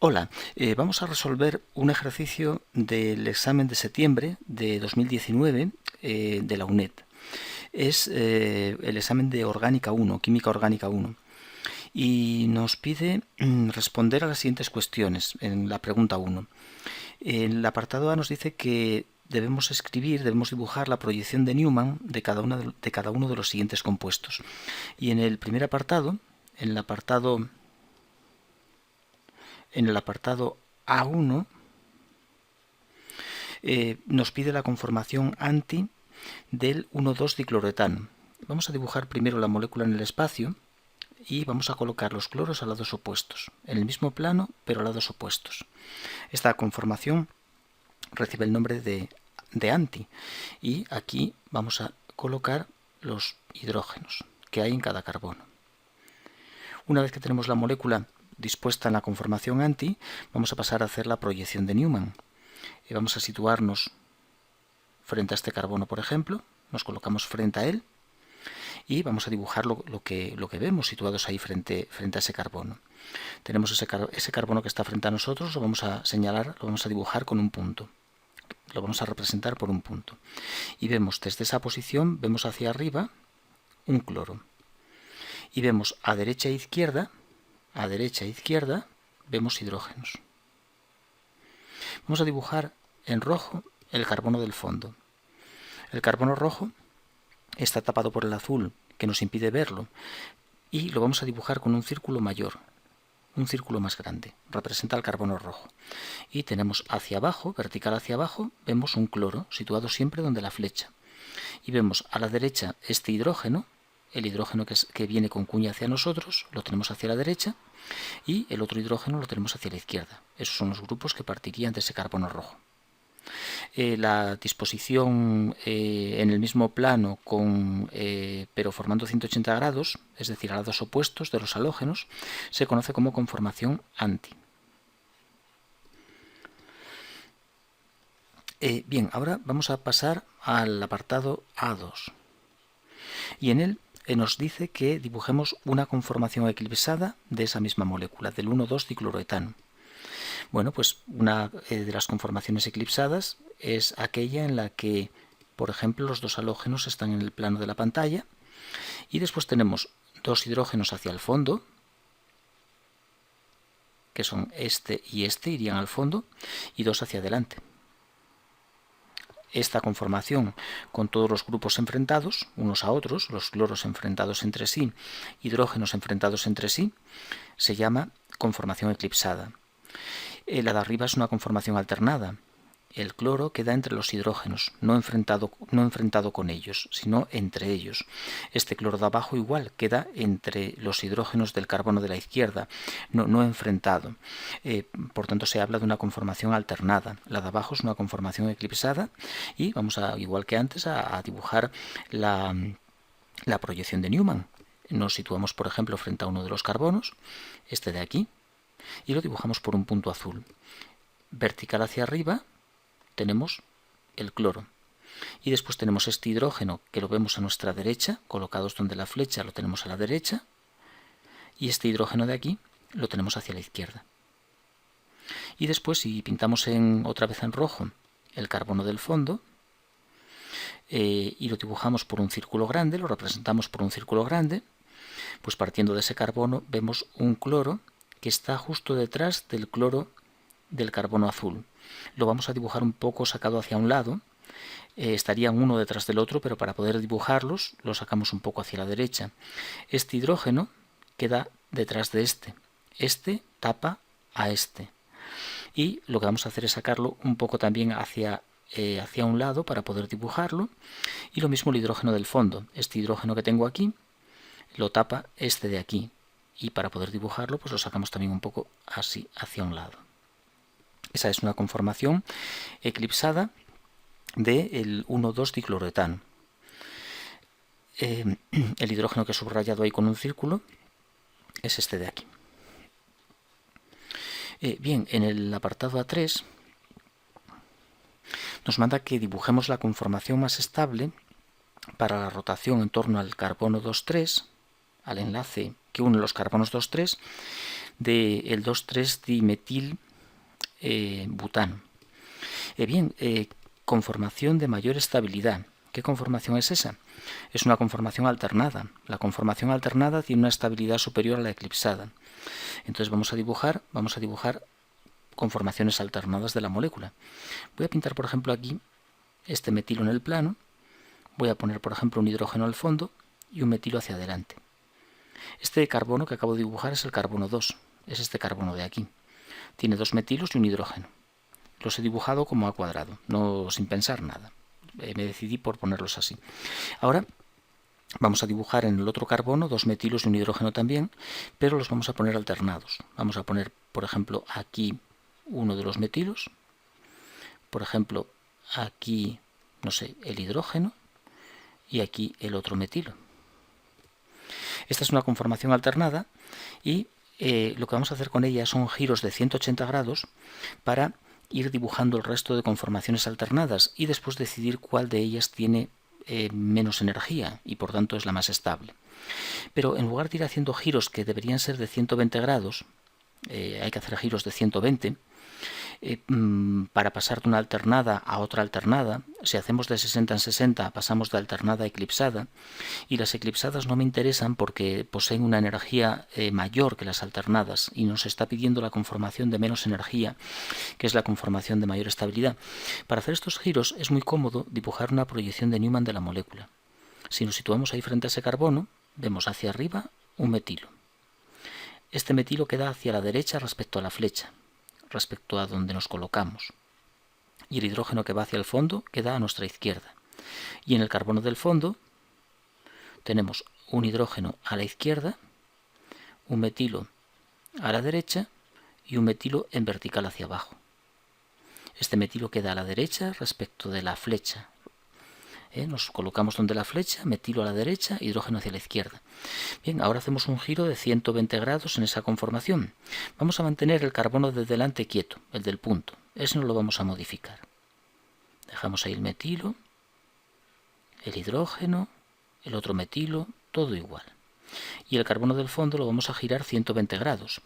Hola, vamos a resolver un ejercicio del examen de septiembre de 2019 de la UNED. Es el examen de Orgánica 1, Química Orgánica 1. Y nos pide responder a las siguientes cuestiones en la pregunta 1. En el apartado A nos dice que debemos dibujar la proyección de Newman de cada uno de los siguientes compuestos. Y en el primer apartado, en el apartado A1, nos pide la conformación anti del 1,2-dicloretano. Vamos a dibujar primero la molécula en el espacio y vamos a colocar los cloros a lados opuestos, en el mismo plano pero a lados opuestos. Esta conformación recibe el nombre de anti y aquí vamos a colocar los hidrógenos que hay en cada carbono. Una vez que tenemos la molécula dispuesta en la conformación anti, vamos a pasar a hacer la proyección de Newman. Y vamos a situarnos frente a este carbono, por ejemplo, nos colocamos frente a él y vamos a dibujar lo que vemos situados ahí frente a ese carbono. Tenemos ese carbono que está frente a nosotros, lo vamos a señalar, lo vamos a dibujar con un punto. Lo vamos a representar por un punto. Y vemos desde esa posición, vemos hacia arriba un cloro. Y vemos a derecha e izquierda, vemos hidrógenos. Vamos a dibujar en rojo el carbono del fondo. El carbono rojo está tapado por el azul, que nos impide verlo, y lo vamos a dibujar con un círculo mayor, un círculo más grande. Representa el carbono rojo. Y tenemos hacia abajo, vertical hacia abajo, vemos un cloro, situado siempre donde la flecha. Y vemos a la derecha este hidrógeno, el hidrógeno que viene con cuña hacia nosotros, lo tenemos hacia la derecha, y el otro hidrógeno lo tenemos hacia la izquierda. Esos son los grupos que partirían de ese carbono rojo. La disposición en el mismo plano, pero formando 180 grados, es decir, a lados opuestos de los halógenos, se conoce como conformación anti. Bien, ahora vamos a pasar al apartado A2. Y en él nos dice que dibujemos una conformación eclipsada de esa misma molécula, del 1,2-dicloretano. Bueno, pues una de las conformaciones eclipsadas es aquella en la que, por ejemplo, los dos halógenos están en el plano de la pantalla y después tenemos dos hidrógenos hacia el fondo, que son este y este, irían al fondo, y dos hacia adelante. Esta conformación con todos los grupos enfrentados unos a otros, los cloros enfrentados entre sí, hidrógenos enfrentados entre sí, se llama conformación eclipsada. La de arriba es una conformación alternada. El cloro queda entre los hidrógenos, no enfrentado con ellos, sino entre ellos. Este cloro de abajo igual queda entre los hidrógenos del carbono de la izquierda, no enfrentado. Por tanto, se habla de una conformación alternada. La de abajo es una conformación eclipsada y vamos a, igual que antes, a dibujar la proyección de Newman. Nos situamos, por ejemplo, frente a uno de los carbonos, este de aquí, y lo dibujamos por un punto azul. Vertical hacia arriba tenemos el cloro. Y después tenemos este hidrógeno que lo vemos a nuestra derecha, colocados donde la flecha lo tenemos a la derecha, y este hidrógeno de aquí lo tenemos hacia la izquierda. Y después, si pintamos otra vez en rojo el carbono del fondo, y lo dibujamos por un círculo grande, lo representamos por un círculo grande, pues partiendo de ese carbono vemos un cloro que está justo detrás del cloro del carbono azul. Lo vamos a dibujar un poco sacado hacia un lado, estarían uno detrás del otro, pero para poder dibujarlos lo sacamos un poco hacia la derecha. Este hidrógeno queda detrás de este tapa a este, y lo que vamos a hacer es sacarlo un poco también hacia un lado para poder dibujarlo, y lo mismo el hidrógeno del fondo. Este hidrógeno que tengo aquí lo tapa este de aquí, y para poder dibujarlo pues lo sacamos también un poco así hacia un lado. Esa es una conformación eclipsada del 1,2-dicloretano. El hidrógeno que he subrayado ahí con un círculo es este de aquí. Bien, en el apartado A3 nos manda que dibujemos la conformación más estable para la rotación en torno al carbono 2,3, al enlace que une los carbonos 2,3, del 2,3-dimetil butano. Bien, conformación de mayor estabilidad. ¿Qué conformación es esa? Es una conformación alternada. La conformación alternada tiene una estabilidad superior a la eclipsada. Entonces vamos a dibujar conformaciones alternadas de la molécula. Voy a pintar, por ejemplo, aquí este metilo en el plano. Voy a poner, por ejemplo, un hidrógeno al fondo y un metilo hacia adelante. Este carbono que acabo de dibujar es el carbono 2. Es este carbono de aquí. Tiene 2 metilos y un hidrógeno. Los he dibujado como A cuadrado, no sin pensar nada. Me decidí por ponerlos así. Ahora vamos a dibujar en el otro carbono 2 metilos y un hidrógeno también, pero los vamos a poner alternados. Vamos a poner, por ejemplo, aquí uno de los metilos, por ejemplo, aquí, no sé, el hidrógeno y aquí el otro metilo. Esta es una conformación alternada y lo que vamos a hacer con ella son giros de 180 grados para ir dibujando el resto de conformaciones alternadas y después decidir cuál de ellas tiene menos energía y por tanto es la más estable. Pero en lugar de ir haciendo giros que deberían ser de 120 grados, hay que hacer giros de 120, para pasar de una alternada a otra alternada. Si hacemos de 60 en 60 pasamos de alternada a eclipsada, y las eclipsadas no me interesan porque poseen una energía mayor que las alternadas y nos está pidiendo la conformación de menos energía, que es la conformación de mayor estabilidad. Para hacer estos giros es muy cómodo dibujar una proyección de Newman de la molécula. Si nos situamos ahí frente a ese carbono, vemos hacia arriba un metilo. Este metilo queda hacia la derecha respecto a la flecha, respecto a donde nos colocamos, y el hidrógeno que va hacia el fondo queda a nuestra izquierda. Y en el carbono del fondo tenemos un hidrógeno a la izquierda, un metilo a la derecha y un metilo en vertical hacia abajo. Este metilo queda a la derecha respecto de la flecha. Nos colocamos donde la flecha, metilo a la derecha, hidrógeno hacia la izquierda. Bien, ahora hacemos un giro de 120 grados en esa conformación. Vamos a mantener el carbono de delante quieto, el del punto. Ese no lo vamos a modificar. Dejamos ahí el metilo, el hidrógeno, el otro metilo, todo igual. Y el carbono del fondo lo vamos a girar 120 grados,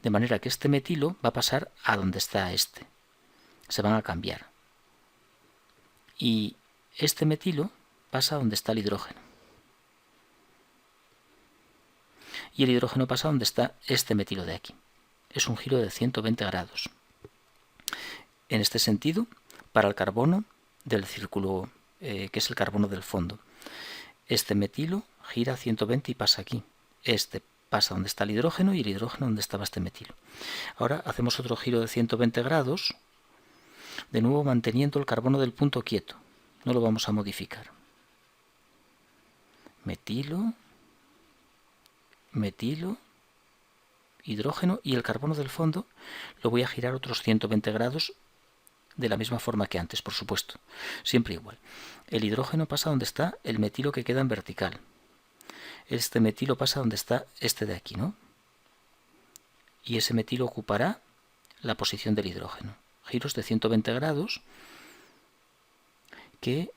de manera que este metilo va a pasar a donde está este. Se van a cambiar. Y este metilo pasa a donde está el hidrógeno. Y el hidrógeno pasa a donde está este metilo de aquí. Es un giro de 120 grados. En este sentido, para el carbono del círculo, que es el carbono del fondo, este metilo gira 120 y pasa aquí. Este pasa donde está el hidrógeno y el hidrógeno donde estaba este metilo. Ahora hacemos otro giro de 120 grados, de nuevo manteniendo el carbono del punto quieto. No lo vamos a modificar. Metilo, metilo, hidrógeno, y el carbono del fondo lo voy a girar otros 120 grados de la misma forma que antes, por supuesto, siempre igual. El hidrógeno pasa donde está el metilo que queda en vertical. Este metilo pasa donde está este de aquí, ¿no? Y ese metilo ocupará la posición del hidrógeno. Giros de 120 grados que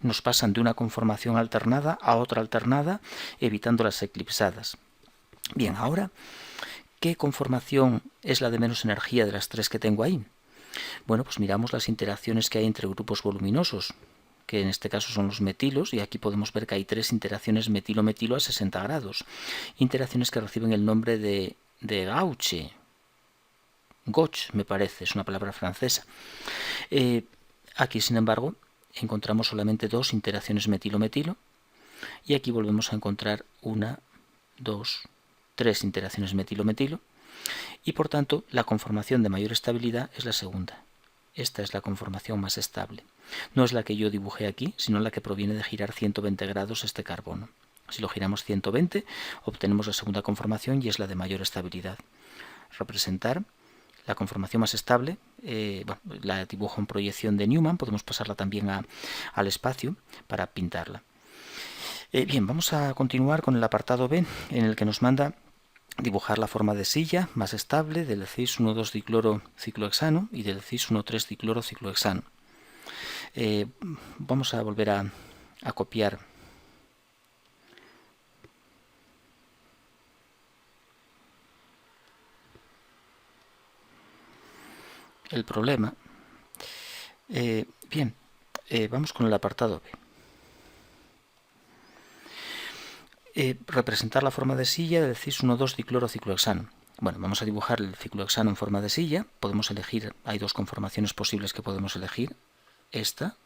nos pasan de una conformación alternada a otra alternada, evitando las eclipsadas. Bien, ahora, ¿qué conformación es la de menos energía de las tres que tengo ahí? Bueno, pues miramos las interacciones que hay entre grupos voluminosos, que en este caso son los metilos, y aquí podemos ver que hay 3 interacciones metilo-metilo a 60 grados. Interacciones que reciben el nombre de gauche. Gauche, me parece, es una palabra francesa. Aquí, sin embargo, encontramos solamente 2 interacciones metilo-metilo, y aquí volvemos a encontrar 1, 2, 3 interacciones metilo-metilo, y por tanto la conformación de mayor estabilidad es la segunda. Esta es la conformación más estable. No es la que yo dibujé aquí, sino la que proviene de girar 120 grados este carbono. Si lo giramos 120, obtenemos la segunda conformación y es la de mayor estabilidad. Representar la conformación más estable, la dibujo en proyección de Newman, podemos pasarla también al espacio para pintarla. Bien, vamos a continuar con el apartado B, en el que nos manda dibujar la forma de silla más estable del cis 1,2-dicloro ciclohexano y del cis 1,3-dicloro ciclohexano. Vamos a volver a copiar el problema. Bien, vamos con el apartado B. Representar la forma de silla del cis 1,2-diclorociclohexano. Bueno, vamos a dibujar el ciclohexano en forma de silla. Podemos elegir, hay dos conformaciones posibles que podemos elegir. Esta,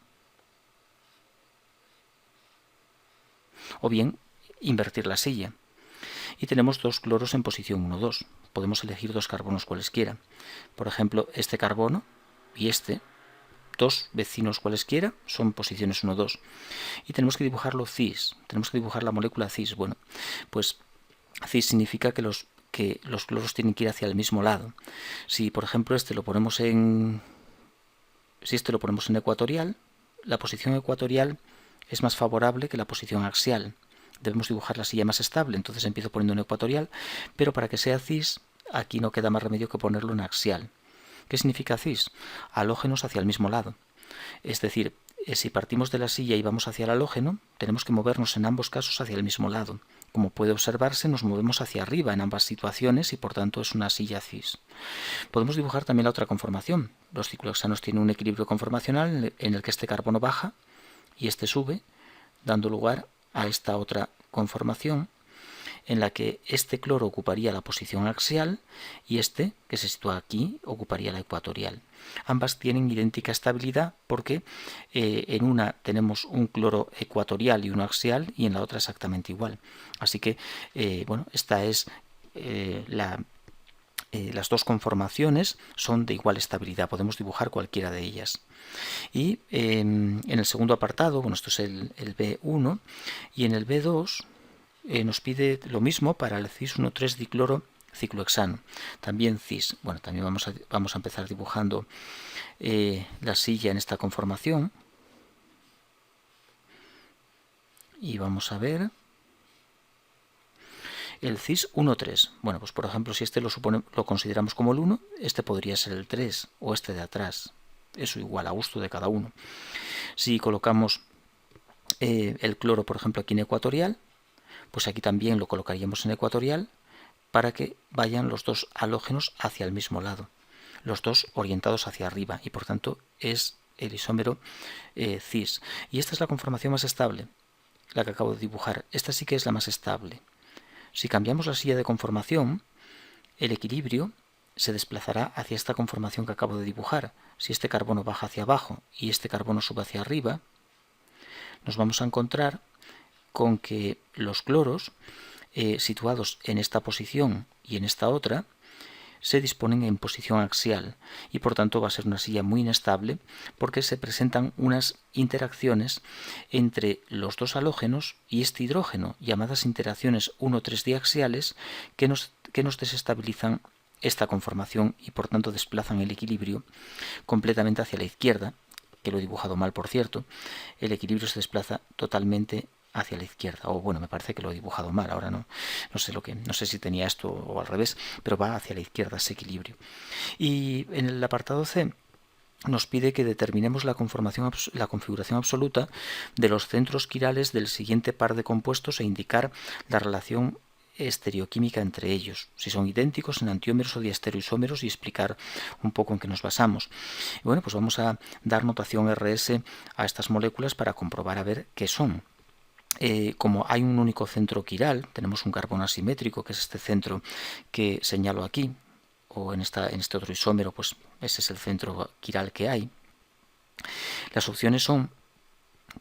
o bien invertir la silla. Y tenemos dos cloros en posición 1,2. Podemos elegir dos carbonos cualesquiera. Por ejemplo, este carbono y este, dos vecinos cualesquiera, son posiciones 1,2. Y tenemos que dibujarlo cis. Tenemos que dibujar la molécula cis. Bueno, pues cis significa que los cloros tienen que ir hacia el mismo lado. Si, por ejemplo, este lo ponemos en ecuatorial, la posición ecuatorial es más favorable que la posición axial. Debemos dibujar la silla más estable, entonces empiezo poniendo en ecuatorial, pero para que sea cis, aquí no queda más remedio que ponerlo en axial. ¿Qué significa cis? Halógenos hacia el mismo lado. Es decir, si partimos de la silla y vamos hacia el halógeno, tenemos que movernos en ambos casos hacia el mismo lado. Como puede observarse, nos movemos hacia arriba en ambas situaciones y por tanto es una silla cis. Podemos dibujar también la otra conformación. Los ciclohexanos tienen un equilibrio conformacional en el que este carbono baja y este sube, dando lugar a esta otra conformación en la que este cloro ocuparía la posición axial y este, que se sitúa aquí, ocuparía la ecuatorial. Ambas tienen idéntica estabilidad porque en una tenemos un cloro ecuatorial y uno axial y en la otra exactamente igual. Así que, bueno, esta es las dos conformaciones son de igual estabilidad, podemos dibujar cualquiera de ellas. Y en el segundo apartado, bueno, esto es el B1, y en el B2 nos pide lo mismo para el cis 1,3-diclorociclohexano, también cis. Bueno, también vamos a empezar dibujando la silla en esta conformación. Y vamos a ver el cis 1,3. Bueno, pues por ejemplo, si este lo consideramos como el 1, este podría ser el 3 o este de atrás. Eso igual, a gusto de cada uno. Si colocamos el cloro, por ejemplo, aquí en ecuatorial, pues aquí también lo colocaríamos en ecuatorial para que vayan los dos halógenos hacia el mismo lado, los dos orientados hacia arriba, y por tanto es el isómero cis. Y esta es la conformación más estable, la que acabo de dibujar. Esta sí que es la más estable. Si cambiamos la silla de conformación, el equilibrio se desplazará hacia esta conformación que acabo de dibujar. Si este carbono baja hacia abajo y este carbono sube hacia arriba, nos vamos a encontrar con que los cloros situados en esta posición y en esta otra se disponen en posición axial y por tanto va a ser una silla muy inestable porque se presentan unas interacciones entre los dos halógenos y este hidrógeno, llamadas interacciones 1,3 diaxiales, que nos desestabilizan esta conformación y por tanto desplazan el equilibrio completamente hacia la izquierda, que lo he dibujado mal por cierto. El equilibrio se desplaza totalmente hacia la izquierda, o bueno, me parece que lo he dibujado mal, ahora no sé si tenía esto o al revés, pero va hacia la izquierda ese equilibrio. Y en el apartado C nos pide que determinemos la configuración absoluta de los centros quirales del siguiente par de compuestos e indicar la relación estereoquímica entre ellos, si son idénticos, enantiómeros o diastereoisómeros, y explicar un poco en qué nos basamos. Y bueno, pues vamos a dar notación RS a estas moléculas para comprobar a ver qué son. Como hay un único centro quiral, tenemos un carbono asimétrico, que es este centro que señalo aquí, o en este otro isómero, pues ese es el centro quiral que hay. Las opciones son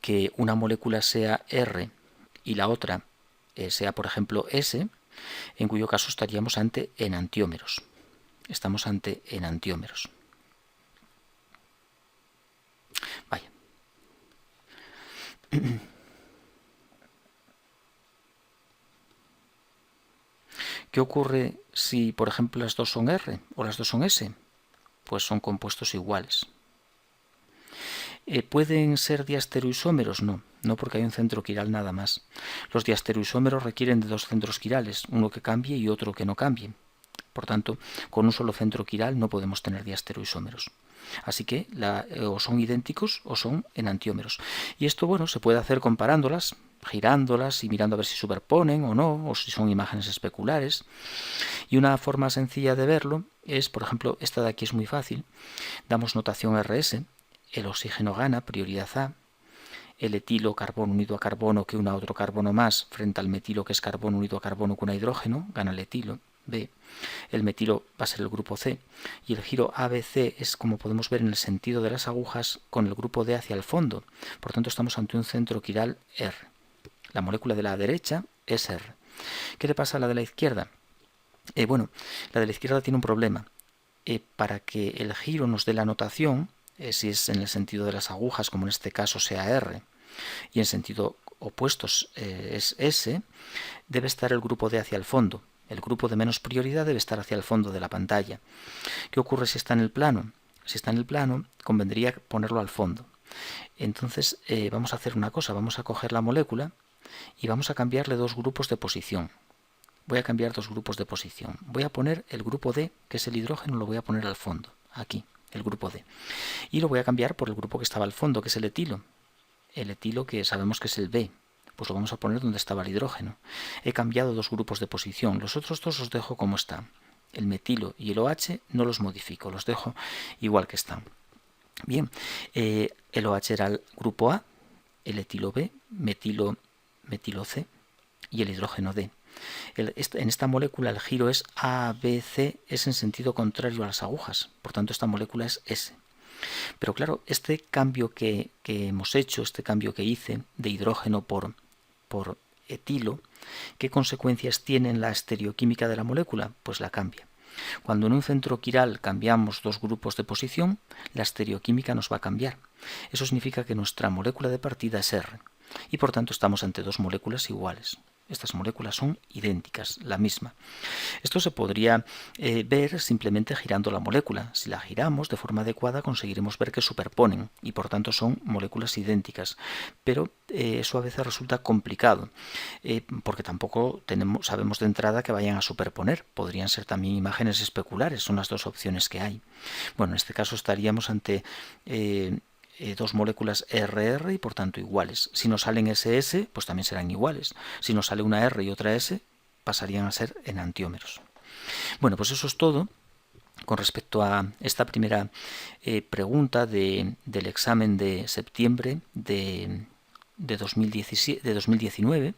que una molécula sea R y la otra sea, por ejemplo, S, en cuyo caso estaríamos ante enantiómeros. Estamos ante enantiómeros. Vaya. ¿Qué ocurre si, por ejemplo, las dos son R o las dos son S? Pues son compuestos iguales. ¿Pueden ser diastereoisómeros? No porque hay un centro quiral nada más. Los diastereoisómeros requieren de dos centros quirales, uno que cambie y otro que no cambie. Por tanto, con un solo centro quiral no podemos tener diastereoisómeros. Así que o son idénticos o son enantiómeros. Y esto, bueno, se puede hacer comparándolas. girándolas y mirando a ver si superponen o no, o si son imágenes especulares. Y una forma sencilla de verlo es, por ejemplo, esta de aquí es muy fácil. Damos notación RS, el oxígeno gana, prioridad A, el etilo, carbono unido a carbono que una a otro carbono más, frente al metilo que es carbono unido a carbono con un hidrógeno, gana el etilo, B. El metilo va a ser el grupo C, y el giro ABC es, como podemos ver en el sentido de las agujas, con el grupo D hacia el fondo. Por tanto, estamos ante un centro quiral R. La molécula de la derecha es R. ¿Qué le pasa a la de la izquierda? Bueno, la de la izquierda tiene un problema. Para que el giro nos dé la notación, si es en el sentido de las agujas, como en este caso sea R, y en sentido opuesto es S, debe estar el grupo D hacia el fondo. El grupo de menos prioridad debe estar hacia el fondo de la pantalla. ¿Qué ocurre si está en el plano? Si está en el plano, convendría ponerlo al fondo. Entonces vamos a hacer una cosa, vamos a coger la molécula y vamos a cambiarle dos grupos de posición. Voy a cambiar dos grupos de posición. Voy a poner el grupo D, que es el hidrógeno, lo voy a poner al fondo, aquí, el grupo D. Y lo voy a cambiar por el grupo que estaba al fondo, que es el etilo. El etilo que sabemos que es el B, pues lo vamos a poner donde estaba el hidrógeno. He cambiado dos grupos de posición, los otros dos los dejo como están. El metilo y el OH no los modifico, los dejo igual que están. Bien, el OH era el grupo A, el etilo B, metilo C y el hidrógeno D. En esta molécula el giro es ABC, es en sentido contrario a las agujas, por tanto esta molécula es S. Pero claro, este cambio que hemos hecho, este cambio que hice de hidrógeno por etilo, ¿qué consecuencias tiene en la estereoquímica de la molécula? Pues la cambia. Cuando en un centro quiral cambiamos dos grupos de posición, la estereoquímica nos va a cambiar. Eso significa que nuestra molécula de partida es R, y por tanto estamos ante dos moléculas iguales. Estas moléculas son idénticas, la misma. Esto se podría ver simplemente girando la molécula. Si la giramos de forma adecuada conseguiremos ver que superponen y por tanto son moléculas idénticas. Pero eso a veces resulta complicado porque tampoco sabemos de entrada que vayan a superponer. Podrían ser también imágenes especulares, son las dos opciones que hay. Bueno, en este caso estaríamos ante dos moléculas RR y por tanto iguales. Si nos salen SS, pues también serán iguales. Si nos sale una R y otra S, pasarían a ser enantiómeros. Bueno, pues eso es todo con respecto a esta primera pregunta del examen de septiembre de 2019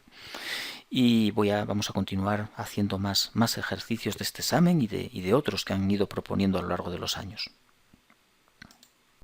y vamos a continuar haciendo más ejercicios de este examen y de otros que han ido proponiendo a lo largo de los años.